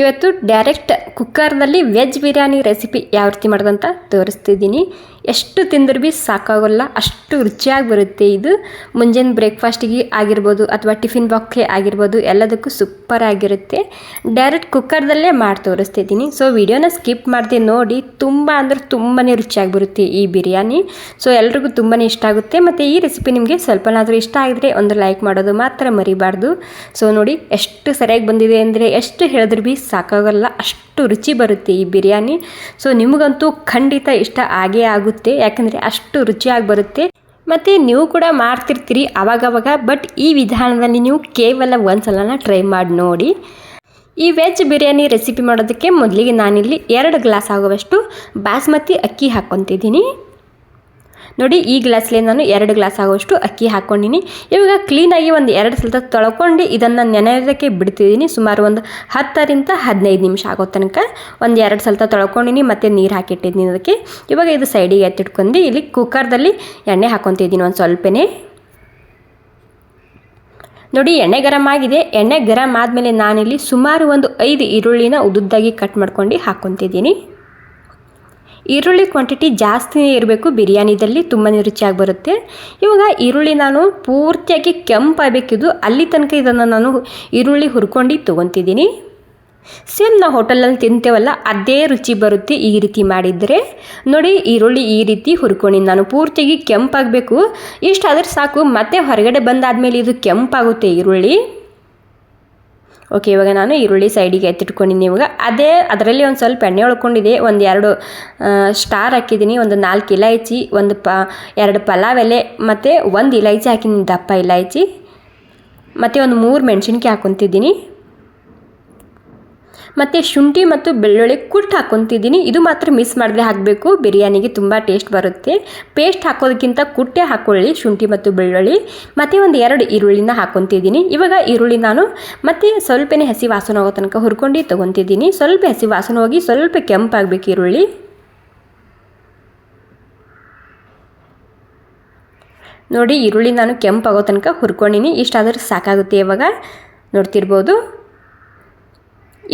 ಇವತ್ತು direct ಕುಕ್ಕರ್ನಲ್ಲಿ veg biryani recipe ಯಾವ ರೀತಿ ಮಾಡೋದಂತ ತೋರಿಸ್ತಿದ್ದೀನಿ. ಎಷ್ಟು ತಿಂದರೂ ಭೀ ಸಾಕಾಗೋಲ್ಲ, ಅಷ್ಟು ರುಚಿಯಾಗಿ ಬರುತ್ತೆ. ಇದು ಮುಂಜಾನೆ ಬ್ರೇಕ್ಫಾಸ್ಟಿಗೆ ಆಗಿರ್ಬೋದು ಅಥವಾ ಟಿಫಿನ್ ಬಾಕ್ಸ್ಗೆ ಆಗಿರ್ಬೋದು, ಎಲ್ಲದಕ್ಕೂ ಸೂಪರ್ ಆಗಿರುತ್ತೆ. ಡೈರೆಕ್ಟ್ ಕುಕ್ಕರ್ದಲ್ಲೇ ಮಾಡಿ ತೋರಿಸ್ತಿದ್ದೀನಿ. ಸೊ ವಿಡಿಯೋನ ಸ್ಕಿಪ್ ಮಾಡ್ದೆ ನೋಡಿ. ತುಂಬ ಅಂದರೆ ತುಂಬಾ ರುಚಿಯಾಗಿ ಬರುತ್ತೆ ಈ ಬಿರಿಯಾನಿ. ಸೊ ಎಲ್ರಿಗೂ ತುಂಬಾ ಇಷ್ಟ ಆಗುತ್ತೆ. ಮತ್ತು ಈ ರೆಸಿಪಿ ನಿಮಗೆ ಸ್ವಲ್ಪನಾದರೂ ಇಷ್ಟ ಆಗಿದ್ರೆ ಒಂದು ಲೈಕ್ ಮಾಡೋದು ಮಾತ್ರ ಮರಿಬಾರ್ದು. ಸೊ ನೋಡಿ ಎಷ್ಟು ಸರಿಯಾಗಿ ಬಂದಿದೆ ಅಂದರೆ ಎಷ್ಟು ಹೇಳಿದ್ರು ಭೀ ಸಾಕಾಗಲ್ಲ, ಅಷ್ಟು ರುಚಿ ಬರುತ್ತೆ ಈ ಬಿರಿಯಾನಿ. ಸೊ ನಿಮಗಂತೂ ಖಂಡಿತ ಇಷ್ಟ ಆಗೇ ಆಗುತ್ತೆ, ಯಾಕಂದರೆ ಅಷ್ಟು ರುಚಿಯಾಗಿ ಬರುತ್ತೆ. ಮತ್ತು ನೀವು ಕೂಡ ಮಾಡ್ತಿರ್ತೀರಿ ಆವಾಗವಾಗ, ಬಟ್ ಈ ವಿಧಾನದಲ್ಲಿ ನೀವು ಕೇವಲ ಒಂದು ಸಲನ ಟ್ರೈ ಮಾಡಿ ನೋಡಿ. ಈ ವೆಜ್ ಬಿರಿಯಾನಿ ರೆಸಿಪಿ ಮಾಡೋದಕ್ಕೆ ಮೊದಲಿಗೆ ನಾನಿಲ್ಲಿ 2 ಗ್ಲಾಸ್ ಆಗುವಷ್ಟು ಬಾಸ್ಮತಿ ಅಕ್ಕಿ ಹಾಕ್ಕೊತಿದ್ದೀನಿ. ನೋಡಿ, ಈ ಗ್ಲಾಸ್ಲಿ ನಾನು 2 ಗ್ಲಾಸ್ ಆಗುವಷ್ಟು ಅಕ್ಕಿ ಹಾಕ್ಕೊಂಡಿನಿ. ಇವಾಗ ಕ್ಲೀನಾಗಿ ಒಂದು 2 ಸಲ ತೊಳ್ಕೊಂಡು ಇದನ್ನು ನೆನೆಯೋದಕ್ಕೆ ಬಿಡ್ತಿದ್ದೀನಿ. ಸುಮಾರು ಒಂದು 10 ರಿಂದ 15 ನಿಮಿಷ ಆಗೋ ತನಕ ಒಂದು 2 ಸಲ ತೊಳ್ಕೊಂಡಿನಿ, ಮತ್ತು ನೀರು ಹಾಕಿಟ್ಟಿದ್ದೀನಿ ಅದಕ್ಕೆ. ಇವಾಗ ಇದು ಸೈಡಿಗೆ ಎತ್ತಿಟ್ಕೊಂಡು ಇಲ್ಲಿ ಕುಕ್ಕರ್ದಲ್ಲಿ ಎಣ್ಣೆ ಹಾಕ್ಕೊತಿದ್ದೀನಿ ಒಂದು ಸ್ವಲ್ಪನೇ. ನೋಡಿ, ಎಣ್ಣೆ ಗರಂ ಆಗಿದೆ. ಎಣ್ಣೆ ಗರಂ ಆದಮೇಲೆ ನಾನಿಲ್ಲಿ ಸುಮಾರು ಒಂದು 5 ಈರುಳ್ಳಿನ ಉದ್ದುದ್ದಾಗಿ ಕಟ್ ಮಾಡ್ಕೊಂಡು ಹಾಕ್ಕೊತಿದ್ದೀನಿ. ಈರುಳ್ಳಿ ಕ್ವಾಂಟಿಟಿ ಜಾಸ್ತಿನೇ ಇರಬೇಕು, ಬಿರಿಯಾನಿದಲ್ಲಿ ತುಂಬಾ ರುಚಿಯಾಗಿ ಬರುತ್ತೆ. ಇವಾಗ ಈರುಳ್ಳಿ ನಾನು ಪೂರ್ತಿಯಾಗಿ ಕೆಂಪಾಗಬೇಕಿದ್ದು ಅಲ್ಲಿ ತನಕ ಇದನ್ನು ನಾನು ಈರುಳ್ಳಿ ಹುರ್ಕೊಂಡು ತೊಗೊತಿದ್ದೀನಿ. ಸೇಮ್ ನಾವು ಹೋಟೆಲಲ್ಲಿ ತಿಂತೇವಲ್ಲ ಅದೇ ರುಚಿ ಬರುತ್ತೆ ಈ ರೀತಿ ಮಾಡಿದರೆ. ನೋಡಿ, ಈರುಳ್ಳಿ ಈ ರೀತಿ ಹುರ್ಕೊಂಡು ನಾನು ಪೂರ್ತಿಯಾಗಿ ಕೆಂಪಾಗಬೇಕು. ಇಷ್ಟಾದರೆ ಸಾಕು. ಮತ್ತೆ ಹೊರಗಡೆ ಬಂದಾದಮೇಲೆ ಇದು ಕೆಂಪಾಗುತ್ತೆ ಈರುಳ್ಳಿ. ಓಕೆ, ಇವಾಗ ನಾನು ಈರುಳ್ಳಿ ಸೈಡಿಗೆ ಎತ್ತಿಟ್ಕೊಂಡಿದ್ದೀನಿ. ಇವಾಗ ಅದರಲ್ಲಿ ಒಂದು ಸ್ವಲ್ಪ ಎಣ್ಣೆ ಒಳ್ಕೊಂಡಿದೆ. ಒಂದು 2 ಸ್ಟಾರ್ ಹಾಕಿದ್ದೀನಿ, ಒಂದು 4 ಇಲಾಯ್ಚಿ, 2 ಪಲಾವ್ ಎಲೆ, ಮತ್ತು 1 ಇಲಾಯ್ಚಿ ಹಾಕಿದ್ದೀನಿ, ದಪ್ಪ ಇಲಾಯ್ಚಿ, ಮತ್ತು ಒಂದು 3 ಮೆಣಸಿನ್ಕಾಯಿ ಹಾಕ್ಕೊತಿದ್ದೀನಿ. ಮತ್ತು ಶುಂಠಿ ಮತ್ತು ಬೆಳ್ಳುಳ್ಳಿ ಕುಟ್ಟು ಹಾಕ್ಕೊತಿದ್ದೀನಿ. ಇದು ಮಾತ್ರ ಮಿಸ್ ಮಾಡದೆ ಹಾಕಬೇಕು, ಬಿರಿಯಾನಿಗೆ ತುಂಬ ಟೇಸ್ಟ್ ಬರುತ್ತೆ. ಪೇಸ್ಟ್ ಹಾಕೋದಕ್ಕಿಂತ ಕುಟ್ಟೆ ಹಾಕ್ಕೊಳ್ಳಿ ಶುಂಠಿ ಮತ್ತು ಬೆಳ್ಳುಳ್ಳಿ. ಮತ್ತು ಒಂದು 2 ಈರುಳ್ಳಿನ ಹಾಕ್ಕೊತಿದ್ದೀನಿ. ಇವಾಗ ಈರುಳ್ಳಿ ನಾನು ಮತ್ತು ಸ್ವಲ್ಪನೇ ಹಸಿ ವಾಸನೆ ಹೋಗೋ ತನಕ ಹುರ್ಕೊಂಡು ತೊಗೊತಿದ್ದೀನಿ. ಸ್ವಲ್ಪ ಹಸಿ ವಾಸನೆ ಹೋಗಿ ಸ್ವಲ್ಪ ಕೆಂಪಾಗಬೇಕು ಈರುಳ್ಳಿ. ನೋಡಿ, ಈರುಳ್ಳಿ ನಾನು ಕೆಂಪಾಗೋ ತನಕ ಹುರ್ಕೊಂಡಿನಿ. ಇಷ್ಟಾದರೂ ಸಾಕಾಗುತ್ತೆ. ಇವಾಗ ನೋಡ್ತಿರ್ಬೋದು.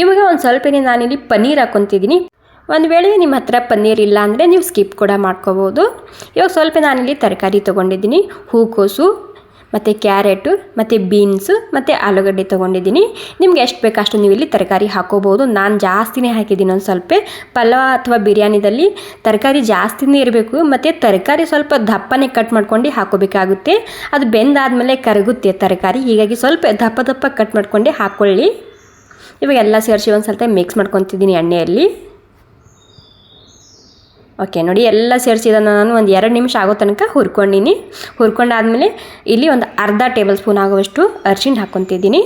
ಇವಾಗ ಒಂದು ಸ್ವಲ್ಪನೇ ನಾನಿಲ್ಲಿ ಪನ್ನೀರ್ ಹಾಕ್ಕೊತಿದ್ದೀನಿ. ಒಂದು ವೇಳೆ ನಿಮ್ಮ ಹತ್ರ ಪನ್ನೀರ್ ಇಲ್ಲ ಅಂದರೆ ನೀವು ಸ್ಕಿಪ್ ಕೂಡ ಮಾಡ್ಕೋಬೋದು. ಇವಾಗ ಸ್ವಲ್ಪ ನಾನಿಲ್ಲಿ ತರಕಾರಿ ತೊಗೊಂಡಿದ್ದೀನಿ. ಹೂಕೋಸು, ಮತ್ತು ಕ್ಯಾರೆಟು, ಮತ್ತು ಬೀನ್ಸು, ಮತ್ತು ಆಲೂಗಡ್ಡೆ ತೊಗೊಂಡಿದ್ದೀನಿ. ನಿಮ್ಗೆ ಎಷ್ಟು ಬೇಕು ಅಷ್ಟು ನೀವು ಇಲ್ಲಿ ತರಕಾರಿ ಹಾಕೋಬೋದು. ನಾನು ಜಾಸ್ತಿನೇ ಹಾಕಿದ್ದೀನಿ. ಒಂದು ಸ್ವಲ್ಪ ಪಲಾವ್ ಅಥವಾ ಬಿರಿಯಾನಿದಲ್ಲಿ ತರಕಾರಿ ಜಾಸ್ತಿನೇ ಇರಬೇಕು. ಮತ್ತು ತರಕಾರಿ ಸ್ವಲ್ಪ ದಪ್ಪನೇ ಕಟ್ ಮಾಡ್ಕೊಂಡು ಹಾಕೋಬೇಕಾಗುತ್ತೆ. ಅದು ಬೆಂದಾದಮೇಲೆ ಕರಗುತ್ತೆ ತರಕಾರಿ. ಹೀಗಾಗಿ ಸ್ವಲ್ಪ ದಪ್ಪ ಕಟ್ ಮಾಡ್ಕೊಂಡು ಹಾಕ್ಕೊಳ್ಳಿ. ಇವಾಗ ಎಲ್ಲ ಸೇರಿಸಿ ಒಂದು ಸ್ವಲ್ಪ ಮಿಕ್ಸ್ ಮಾಡ್ಕೊತಿದ್ದೀನಿ ಎಣ್ಣೆಯಲ್ಲಿ. ಓಕೆ, ನೋಡಿ, ಎಲ್ಲ ಸೇರಿಸಿದನ್ನು ನಾನು ಒಂದು 2 ನಿಮಿಷ ಆಗೋ ತನಕ ಹುರ್ಕೊಂಡಿನಿ. ಹುರ್ಕೊಂಡಾದಮೇಲೆ ಇಲ್ಲಿ ಒಂದು ಅರ್ಧ ಟೇಬಲ್ ಸ್ಪೂನ್ ಆಗುವಷ್ಟು ಅರಿಶಿಣ ಹಾಕ್ಕೊತಿದ್ದೀನಿ.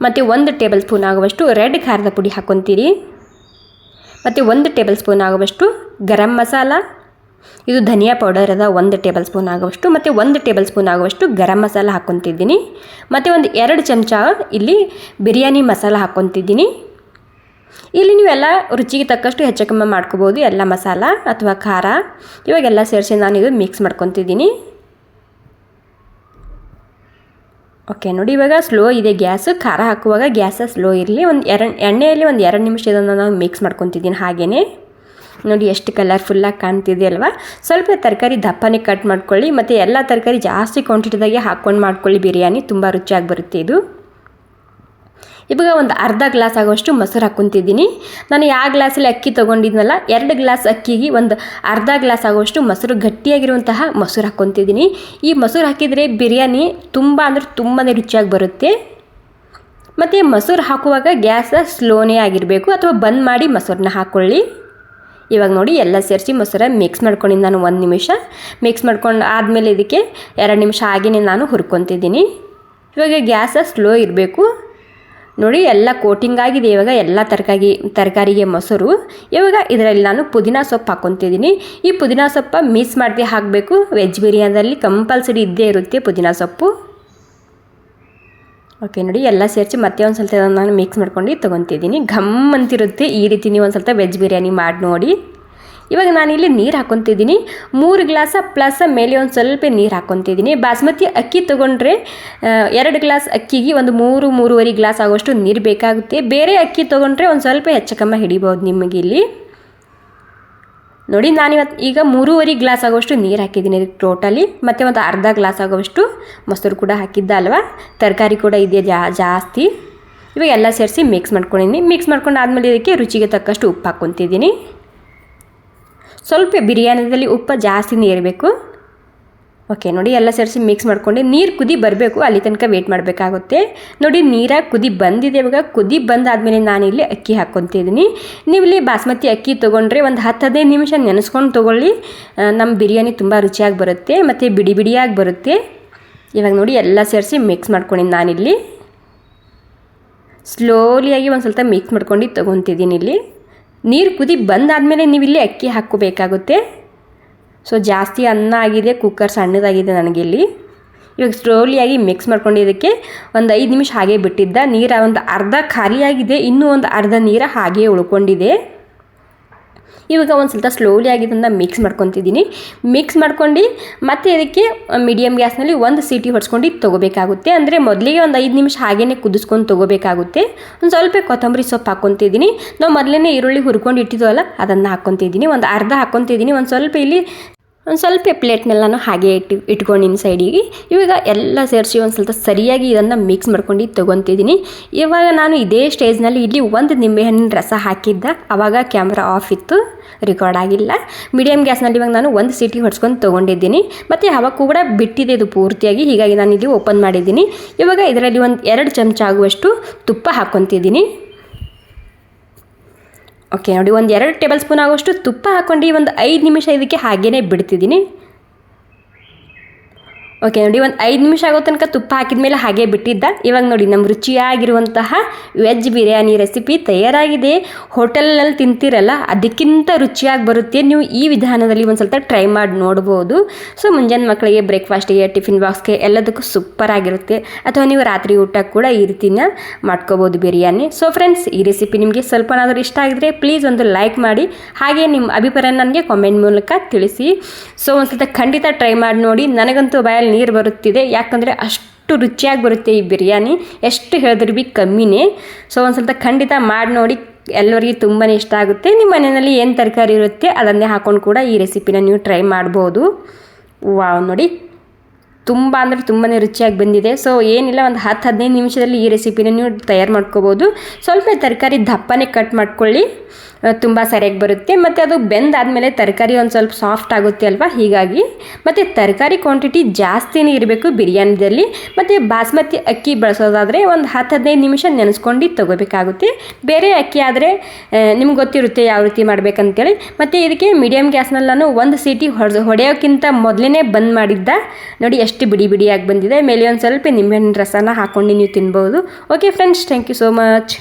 ಮತ್ತು 1 ಟೇಬಲ್ ಸ್ಪೂನ್ ಆಗುವಷ್ಟು ರೆಡ್ ಖಾರದ ಪುಡಿ ಹಾಕ್ಕೊತೀರಿ. ಮತ್ತು 1 ಟೇಬಲ್ ಸ್ಪೂನ್ ಆಗುವಷ್ಟು ಗರಂ ಮಸಾಲ, ಇದು ಧನಿಯಾ ಪೌಡರ್ ಅದ 1 ಟೇಬಲ್ ಸ್ಪೂನ್ ಆಗುವಷ್ಟು, ಮತ್ತು 1 ಟೇಬಲ್ ಸ್ಪೂನ್ ಆಗುವಷ್ಟು ಗರಂ ಮಸಾಲ ಹಾಕ್ಕೊತಿದ್ದೀನಿ. ಮತ್ತು ಒಂದು 2 ಚಮಚ ಇಲ್ಲಿ ಬಿರಿಯಾನಿ ಮಸಾಲ ಹಾಕ್ಕೊತಿದ್ದೀನಿ. ಇಲ್ಲಿ ನೀವೆಲ್ಲ ರುಚಿಗೆ ತಕ್ಕಷ್ಟು ಹೆಚ್ಚು ಕಮ್ಮಿ ಮಾಡ್ಕೋಬೋದು, ಎಲ್ಲ ಮಸಾಲ ಅಥವಾ ಖಾರ. ಇವಾಗೆಲ್ಲ ಸೇರಿಸಿ ನಾನು ಇದು ಮಿಕ್ಸ್ ಮಾಡ್ಕೊತಿದ್ದೀನಿ. ಓಕೆ, ನೋಡಿ, ಇವಾಗ ಸ್ಲೋ ಇದೆ ಗ್ಯಾಸ್. ಖಾರ ಹಾಕುವಾಗ ಗ್ಯಾಸ ಸ್ಲೋ ಇರಲಿ. ಎಣ್ಣೆಯಲ್ಲಿ ಒಂದು 2 ನಿಮಿಷ ಇದನ್ನು ನಾನು ಮಿಕ್ಸ್ ಮಾಡ್ಕೊತಿದ್ದೀನಿ. ಹಾಗೆಯೇ ನೋಡಿ ಎಷ್ಟು ಕಲರ್ಫುಲ್ಲಾಗಿ ಕಾಣ್ತಿದೆ ಅಲ್ವಾ. ಸ್ವಲ್ಪ ತರಕಾರಿ ದಪ್ಪನೇ ಕಟ್ ಮಾಡ್ಕೊಳ್ಳಿ, ಮತ್ತು ಎಲ್ಲ ತರಕಾರಿ ಜಾಸ್ತಿ ಕ್ವಾಂಟಿಟಿದಾಗೆ ಹಾಕ್ಕೊಂಡು ಮಾಡ್ಕೊಳ್ಳಿ. ಬಿರಿಯಾನಿ ತುಂಬ ರುಚಿಯಾಗಿ ಬರುತ್ತೆ ಇದು. ಇವಾಗ ಒಂದು ಅರ್ಧ ಗ್ಲಾಸ್ ಆಗುವಷ್ಟು ಮೊಸರು ಹಾಕ್ಕೊತಿದ್ದೀನಿ. ನಾನು ಯಾವ ಗ್ಲಾಸಲ್ಲಿ ಅಕ್ಕಿ ತೊಗೊಂಡಿದ್ನಲ್ಲ 2 ಗ್ಲಾಸ್ ಅಕ್ಕಿಗೆ ಒಂದು ಅರ್ಧ ಗ್ಲಾಸ್ ಆಗುವಷ್ಟು ಮೊಸರು, ಗಟ್ಟಿಯಾಗಿರುವಂತಹ ಮೊಸರು ಹಾಕ್ಕೊತಿದ್ದೀನಿ. ಈ ಮೊಸರು ಹಾಕಿದರೆ ಬಿರಿಯಾನಿ ತುಂಬ ಅಂದರೆ ತುಂಬಾ ರುಚಿಯಾಗಿ ಬರುತ್ತೆ. ಮತ್ತು ಮೊಸರು ಹಾಕುವಾಗ ಗ್ಯಾಸ ಸ್ಲೋನೇ ಆಗಿರಬೇಕು, ಅಥವಾ ಬಂದ್ ಮಾಡಿ ಮೊಸರನ್ನ ಹಾಕ್ಕೊಳ್ಳಿ. ಇವಾಗ ನೋಡಿ, ಎಲ್ಲ ಸೇರಿಸಿ ಮೊಸರು ಮಿಕ್ಸ್ ಮಾಡ್ಕೊಂಡಿದ್ದು ನಾನು 1 ನಿಮಿಷ. ಮಿಕ್ಸ್ ಮಾಡ್ಕೊಂಡು ಆದಮೇಲೆ ಇದಕ್ಕೆ 2 ನಿಮಿಷ ಆಗಿನೇ ನಾನು ಹುರ್ಕೊತಿದ್ದೀನಿ. ಇವಾಗ ಗ್ಯಾಸ ಸ್ಲೋ ಇರಬೇಕು. ನೋಡಿ, ಎಲ್ಲ ಕೋಟಿಂಗ್ ಆಗಿದೆ ಇವಾಗ ಎಲ್ಲ ತರಕಾರಿಗೆ ಮೊಸರು. ಇವಾಗ ಇದರಲ್ಲಿ ನಾನು ಪುದೀನ ಸೊಪ್ಪು ಹಾಕ್ಕೊತಿದ್ದೀನಿ. ಈ ಪುದೀನ ಸೊಪ್ಪು ಮಿಸ್ ಮಾಡದೆ ಹಾಕಬೇಕು. ವೆಜ್ ಬಿರಿಯಾನಿಯಲ್ಲಿ ಕಂಪಲ್ಸರಿ ಇದ್ದೇ ಇರುತ್ತೆ ಪುದೀನ ಸೊಪ್ಪು. ಓಕೆ, ನೋಡಿ, ಎಲ್ಲ ಸೇರಿಸಿ ಮತ್ತೆ ಒಂದು ಸ್ವಲ್ಪ ನಾನು ಮಿಕ್ಸ್ ಮಾಡ್ಕೊಂಡು ತೊಗೊತಿದ್ದೀನಿ. ಘಮ್ ಅಂತಿರುತ್ತೆ. ಈ ರೀತಿ ನೀವು ಒಂದು ಸ್ವಲ್ಪ ವೆಜ್ ಬಿರಿಯಾನಿ ಮಾಡಿ ನೋಡಿ. ಇವಾಗ ನಾನಿಲ್ಲಿ ನೀರು ಹಾಕ್ಕೊತಿದ್ದೀನಿ. 3 ಗ್ಲಾಸ ಪ್ಲಸ್ ಮೇಲೆ ಒಂದು ಸ್ವಲ್ಪ ನೀರು ಹಾಕ್ಕೊತಿದ್ದೀನಿ. ಬಾಸ್ಮತಿ ಅಕ್ಕಿ ತೊಗೊಂಡ್ರೆ 2 ಗ್ಲಾಸ್ ಅಕ್ಕಿಗೆ ಒಂದು 3-3.5 ಗ್ಲಾಸ್ ಆಗೋಷ್ಟು ನೀರು ಬೇಕಾಗುತ್ತೆ. ಬೇರೆ ಅಕ್ಕಿ ತೊಗೊಂಡ್ರೆ ಒಂದು ಸ್ವಲ್ಪ ಹೆಚ್ಚು ಕಮ್ಮಿ ಹಿಡಿಬೋದು ನಿಮಗೆ ಇಲ್ಲಿ. ನೋಡಿ ನಾನಿವತ್ತು ಈಗ 3.5 ಗ್ಲಾಸ್ ಆಗೋಷ್ಟು ನೀರು ಹಾಕಿದ್ದೀನಿ ಟೋಟಲಿ. ಮತ್ತು ಒಂದು ಅರ್ಧ ಗ್ಲಾಸ್ ಆಗೋಷ್ಟು ಮೊಸರು ಕೂಡ ಹಾಕಿದ್ದ ಅಲ್ವಾ, ತರಕಾರಿ ಕೂಡ ಇದೆ ಜಾಸ್ತಿ. ಇವಾಗ ಎಲ್ಲ ಸೇರಿಸಿ ಮಿಕ್ಸ್ ಮಾಡ್ಕೊಂಡಿದ್ದೀನಿ. ಮಿಕ್ಸ್ ಮಾಡ್ಕೊಂಡು ಆದಮೇಲೆ ಇದಕ್ಕೆ ರುಚಿಗೆ ತಕ್ಕಷ್ಟು ಉಪ್ಪು ಹಾಕ್ಕೊತಿದ್ದೀನಿ. ಸ್ವಲ್ಪ ಬಿರಿಯಾನಿದಲ್ಲಿ ಉಪ್ಪು ಜಾಸ್ತಿನೇ ಇರಬೇಕು. ಓಕೆ ನೋಡಿ ಎಲ್ಲ ಸೇರಿಸಿ ಮಿಕ್ಸ್ ಮಾಡ್ಕೊಂಡು ನೀರು ಕುದಿ ಬರಬೇಕು, ಅಲ್ಲಿ ತನಕ ವೇಟ್ ಮಾಡಬೇಕಾಗುತ್ತೆ. ನೋಡಿ ನೀರಾಗಿ ಕುದಿ ಬಂದಿದೆ. ಇವಾಗ ಕುದಿ ಬಂದಾದಮೇಲೆ ನಾನಿಲ್ಲಿ ಅಕ್ಕಿ ಹಾಕ್ಕೊತಿದ್ದೀನಿ. ನೀವಿಲ್ಲಿ ಬಾಸ್ಮತಿ ಅಕ್ಕಿ ತೊಗೊಂಡ್ರೆ ಒಂದು 10-15 ನಿಮಿಷ ನೆನೆಸ್ಕೊಂಡು ತೊಗೊಳ್ಳಿ. ನಮ್ಮ ಬಿರಿಯಾನಿ ತುಂಬ ರುಚಿಯಾಗಿ ಬರುತ್ತೆ ಮತ್ತು ಬಿಡಿ ಬಿಡಿಯಾಗಿ ಬರುತ್ತೆ. ಇವಾಗ ನೋಡಿ ಎಲ್ಲ ಸೇರಿಸಿ ಮಿಕ್ಸ್ ಮಾಡ್ಕೊಂಡಿದ್ದೀನಿ. ನಾನಿಲ್ಲಿ ಸ್ಲೋಲಿಯಾಗಿ ಒಂದು ಸ್ವಲ್ಪ ಮಿಕ್ಸ್ ಮಾಡ್ಕೊಂಡು ತೊಗೊತಿದ್ದೀನಿ. ಇಲ್ಲಿ ನೀರು ಕುದಿ ಬಂದಾದಮೇಲೆ ನೀವಿಲ್ಲಿ ಅಕ್ಕಿ ಹಾಕ್ಕೋಬೇಕಾಗುತ್ತೆ. ಸೊ ಜಾಸ್ತಿ ಅನ್ನ ಆಗಿದೆ, ಕುಕ್ಕರ್ ಸಣ್ಣದಾಗಿದೆ ನನಗಿಲ್ಲಿ. ಇವಾಗ ಸ್ಲೋಲಿಯಾಗಿ ಮಿಕ್ಸ್ ಮಾಡ್ಕೊಂಡಿದ್ದಕ್ಕೆ ಒಂದು 5 ನಿಮಿಷ ಹಾಗೆ ಬಿಟ್ಟಿದ್ದ. ನೀರು ಒಂದು ಅರ್ಧ ಖಾಲಿಯಾಗಿದೆ, ಇನ್ನೂ ಒಂದು ಅರ್ಧ ನೀರು ಹಾಗೆ ಉಳ್ಕೊಂಡಿದೆ. ಇವಾಗ ಒಂದು ಸ್ವಲ್ಪ ಸ್ಲೋಲಿ ಆಗಿದ್ದನ್ನು ಮಿಕ್ಸ್ ಮಾಡ್ಕೊತಿದ್ದೀನಿ. ಮಿಕ್ಸ್ ಮಾಡ್ಕೊಂಡು ಮತ್ತೆ ಇದಕ್ಕೆ ಮೀಡಿಯಮ್ ಗ್ಯಾಸ್ನಲ್ಲಿ 1 ಸೀಟಿ ಹೊಡ್ಸ್ಕೊಂಡು ತೊಗೋಬೇಕಾಗುತ್ತೆ. ಅಂದರೆ ಮೊದಲಿಗೆ ಒಂದು 5 ನಿಮಿಷ ಹಾಗೇ ಕುದಿಸ್ಕೊಂಡು ತೊಗೋಬೇಕಾಗುತ್ತೆ. ಒಂದು ಸ್ವಲ್ಪ ಕೊತ್ತಂಬರಿ ಸೊಪ್ಪು ಹಾಕ್ಕೊತಿದ್ದೀನಿ. ನಾವು ಮೊದಲೇ ಈರುಳ್ಳಿ ಹುರ್ಕೊಂಡು ಇಟ್ಟಿದ್ವಲ್ಲ ಅದನ್ನು ಹಾಕ್ಕೊತಿದ್ದೀನಿ. ಒಂದು ಅರ್ಧ ಹಾಕ್ಕೊತಿದ್ದೀನಿ. ಒಂದು ಸ್ವಲ್ಪ ಇಲ್ಲಿ ಒಂದು ಸ್ವಲ್ಪ ಪ್ಲೇಟ್ನೆಲ್ಲನೂ ಹಾಗೆ ಇಟ್ಕೊಂಡಿನಿ ಸೈಡಿಗೆ. ಇವಾಗ ಎಲ್ಲ ಸೇರಿಸಿ ಒಂದು ಸ್ವಲ್ಪ ಸರಿಯಾಗಿ ಇದನ್ನು ಮಿಕ್ಸ್ ಮಾಡ್ಕೊಂಡು ತೊಗೊತಿದ್ದೀನಿ. ಇವಾಗ ನಾನು ಇದೇ ಸ್ಟೇಜ್ನಲ್ಲಿ ಇಲ್ಲಿ 1 ನಿಂಬೆಹಣ್ಣಿನ ರಸ ಹಾಕಿದ್ದ. ಆವಾಗ ಕ್ಯಾಮ್ರಾ ಆಫ್ ಇತ್ತು, ರೆಕಾರ್ಡ್ ಆಗಿಲ್ಲ. ಮೀಡಿಯಮ್ ಗ್ಯಾಸ್ನಲ್ಲಿ ಇವಾಗ ನಾನು 1 ಸೀಟಿ ಹೊಡ್ಸ್ಕೊಂಡು ತೊಗೊಂಡಿದ್ದೀನಿ. ಮತ್ತು ಅವಾಗ ಕೂಡ ಬಿಟ್ಟಿದೆ ಇದು ಪೂರ್ತಿಯಾಗಿ, ಹೀಗಾಗಿ ನಾನು ಇಲ್ಲಿ ಓಪನ್ ಮಾಡಿದ್ದೀನಿ. ಇವಾಗ ಇದರಲ್ಲಿ ಒಂದು 2 ಚಮಚ ಆಗುವಷ್ಟು ತುಪ್ಪ ಹಾಕ್ಕೊತಿದ್ದೀನಿ. ಓಕೆ ನೋಡಿ, ಒಂದು 2 ಟೇಬಲ್ ಸ್ಪೂನ್ ಆಗೋಷ್ಟು ತುಪ್ಪ ಹಾಕ್ಕೊಂಡು ಒಂದು 5 ನಿಮಿಷ ಇದಕ್ಕೆ ಹಾಗೇ ಬಿಡ್ತಿದ್ದೀನಿ. ಓಕೆ ನೋಡಿ, ಒಂದು 5 ನಿಮಿಷ ಆಗೋ ತನಕ ತುಪ್ಪ ಹಾಕಿದ ಮೇಲೆ ಹಾಗೆ ಬಿಟ್ಟಿದ್ದ. ಇವಾಗ ನೋಡಿ ನಮ್ಮ ರುಚಿಯಾಗಿರುವಂತಹ ವೆಜ್ ಬಿರಿಯಾನಿ ರೆಸಿಪಿ ತಯಾರಾಗಿದೆ. ಹೋಟೆಲ್ನಲ್ಲಿ ತಿಂತೀರಲ್ಲ ಅದಕ್ಕಿಂತ ರುಚಿಯಾಗಿ ಬರುತ್ತೆ. ನೀವು ಈ ವಿಧಾನದಲ್ಲಿ ಒಂದು ಸ್ವಲ್ಪ ಟ್ರೈ ಮಾಡಿ ನೋಡ್ಬೋದು. ಸೊ ಮುಂಜಾನೆ ಮಕ್ಕಳಿಗೆ ಬ್ರೇಕ್ಫಾಸ್ಟಿಗೆ, ಟಿಫಿನ್ ಬಾಕ್ಸ್ಗೆ ಎಲ್ಲದಕ್ಕೂ ಸೂಪರಾಗಿರುತ್ತೆ. ಅಥವಾ ನೀವು ರಾತ್ರಿ ಊಟ ಕೂಡ ಈ ರೀತಿನ ಮಾಡ್ಕೋಬೋದು ಬಿರಿಯಾನಿ. ಸೊ ಫ್ರೆಂಡ್ಸ್, ಈ ರೆಸಿಪಿ ನಿಮಗೆ ಸ್ವಲ್ಪನಾದರೂ ಇಷ್ಟ ಆಗಿದ್ರೆ ಪ್ಲೀಸ್ ಒಂದು ಲೈಕ್ ಮಾಡಿ. ಹಾಗೆ ನಿಮ್ಮ ಅಭಿಪ್ರಾಯ ನನಗೆ ಕಾಮೆಂಟ್ ಮೂಲಕ ತಿಳಿಸಿ. ಸೊ ಒಂದು ಸ್ವಲ್ಪ ಖಂಡಿತ ಟ್ರೈ ಮಾಡಿ ನೋಡಿ. ನನಗಂತೂ ಬಾಯಲ್ಲಿ ನೀರು ಬರುತ್ತಿದೆ, ಯಾಕಂದರೆ ಅಷ್ಟು ರುಚಿಯಾಗಿ ಬರುತ್ತೆ ಈ ಬಿರಿಯಾನಿ. ಎಷ್ಟು ಹೇಳಿದ್ರೆ ಭೀ ಕಮ್ಮಿನೇ. ಸೊ ಒಂದು ಸ್ವಲ್ಪ ಖಂಡಿತ ಮಾಡಿ ನೋಡಿ, ಎಲ್ಲರಿಗೂ ತುಂಬಾ ಇಷ್ಟ ಆಗುತ್ತೆ. ನಿಮ್ಮ ಮನೆಯಲ್ಲಿ ಏನು ತರಕಾರಿ ಇರುತ್ತೆ ಅದನ್ನೇ ಹಾಕ್ಕೊಂಡು ಕೂಡ ಈ ರೆಸಿಪಿನ ನೀವು ಟ್ರೈ ಮಾಡ್ಬೋದು. ವಾವ್ ನೋಡಿ, ತುಂಬ ಅಂದರೆ ತುಂಬಾ ರುಚಿಯಾಗಿ ಬಂದಿದೆ. ಸೊ ಏನಿಲ್ಲ, ಒಂದು 10-15 ನಿಮಿಷದಲ್ಲಿ ಈ ರೆಸಿಪಿನ ನೀವು ತಯಾರು ಮಾಡ್ಕೋಬೋದು. ಸ್ವಲ್ಪ ತರಕಾರಿ ದಪ್ಪನೇ ಕಟ್ ಮಾಡ್ಕೊಳ್ಳಿ, ತುಂಬ ಸರಿಯಾಗಿ ಬರುತ್ತೆ. ಮತ್ತು ಅದು ಬೆಂದಾದಮೇಲೆ ತರಕಾರಿ ಒಂದು ಸ್ವಲ್ಪ ಸಾಫ್ಟ್ ಆಗುತ್ತೆ ಅಲ್ವಾ, ಹೀಗಾಗಿ. ಮತ್ತು ತರಕಾರಿ ಕ್ವಾಂಟಿಟಿ ಜಾಸ್ತಿನೇ ಇರಬೇಕು ಬಿರಿಯಾನಿದಲ್ಲಿ. ಮತ್ತು ಬಾಸ್ಮತಿ ಅಕ್ಕಿ ಬಳಸೋದಾದರೆ ಒಂದು 10-15 ನಿಮಿಷ ನೆನೆಸ್ಕೊಂಡು ತೊಗೋಬೇಕಾಗುತ್ತೆ. ಬೇರೆ ಅಕ್ಕಿ ಆದರೆ ನಿಮ್ಗೆ ಗೊತ್ತಿರುತ್ತೆ ಯಾವ ರೀತಿ ಮಾಡಬೇಕಂತೇಳಿ. ಮತ್ತು ಇದಕ್ಕೆ ಮೀಡಿಯಮ್ ಗ್ಯಾಸ್ನಲ್ಲಿ ನಾನು 1 ಸೀಟಿ ಹೊಡೆಯೋಕ್ಕಿಂತ ಮೊದಲೇ ಬಂದ್ ಮಾಡಿದ್ದ. ನೋಡಿ ಎಷ್ಟು ಬಿಡಿ ಬಿಡಿಯಾಗಿ ಬಂದಿದೆ. ಮೇಲೆ ಒಂದು ಸ್ವಲ್ಪ ನಿಂಬೆಹಣ್ಣಿನ ರಸನ ಹಾಕ್ಕೊಂಡು ನೀವು ತಿನ್ಬೋದು. Okay friends, thank you so much.